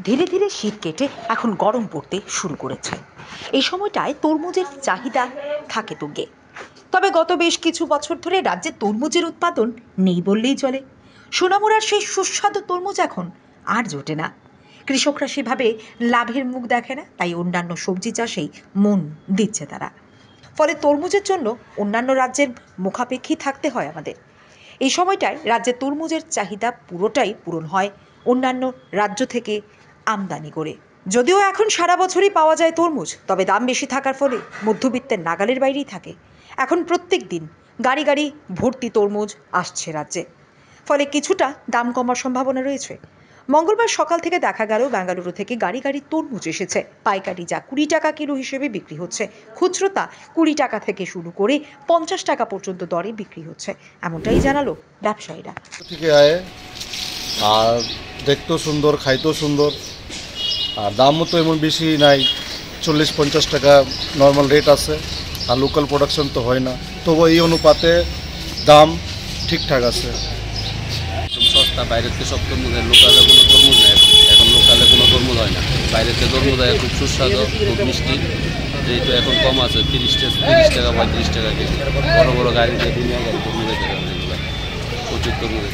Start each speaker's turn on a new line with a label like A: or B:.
A: ধীরে ধীরে শীত কেটে এখন গরম পড়তে শুরু করেছে। এই সময়টায় তরমুজের চাহিদা থাকে তুঙ্গে। তবে গত বেশ কিছু বছর ধরে রাজ্যে তরমুজের উৎপাদন নেই বললেই চলে। সোনামুড়ার সেই সুস্বাদু তরমুজ এখন আর জোটে না। কৃষকরা সেভাবে লাভের মুখ দেখে না, তাই অন্যান্য সবজি চাষেই মন দিচ্ছে তারা। ফলে তরমুজের জন্য অন্যান্য রাজ্যের মুখাপেক্ষী থাকতে হয় আমাদের। এই সময়টায় রাজ্যে তরমুজের চাহিদা পুরোটাই পূরণ হয় অন্যান্য রাজ্য থেকে আমদানি করে। যদিও এখন সারা বছরই পাওয়া যায় তরমুজ, তবে দাম বেশি থাকার ফলে মধ্যবিত্তের নাগালের বাইরেই থাকে। এখন প্রত্যেক দিন গাড়ি গাড়ি ভর্তি তরমুজ আসছে রাজ্যে, ফলে কিছুটা দাম কমার সম্ভাবনা রয়েছে। মঙ্গলবার সকাল থেকে দেখা গেল বেঙ্গালুরু থেকে গাড়ি গাড়ি তরমুজ এসেছে। পাইকারি যা 20 টাকা কিলো হিসেবে বিক্রি হচ্ছে, খুচরোতা 20 টাকা থেকে শুরু করে 50 টাকা পর্যন্ত দরে বিক্রি হচ্ছে, এমনটাই জানালো ব্যবসায়ীরা।
B: থেকে আয় আর দেখতেও সুন্দর, খাইতেও সুন্দর, আর দামও তো এমন বেশি নাই। 40-50 টাকা নর্মাল রেট আছে, আর লোকাল প্রোডাকশন তো হয় না, তবু এই অনুপাতে দাম ঠিকঠাক আছে।
C: সস্তা, বাইরের থেকে সব তরমুজ, লোকালে কোনো তরমুজ নেই। এখন লোকালে কোনো তরমুজ হয় না, বাইরের থেকে তরমুজ হয়, খুব সুস্বাদু, খুব মিষ্টি। রেট এখন কম আছে, 30 টাকা 35 টাকা কেজি। বড় বড় গাড়িতে দুনিয়া গাড়ি তরমুজ, প্রচুর তরমুজ।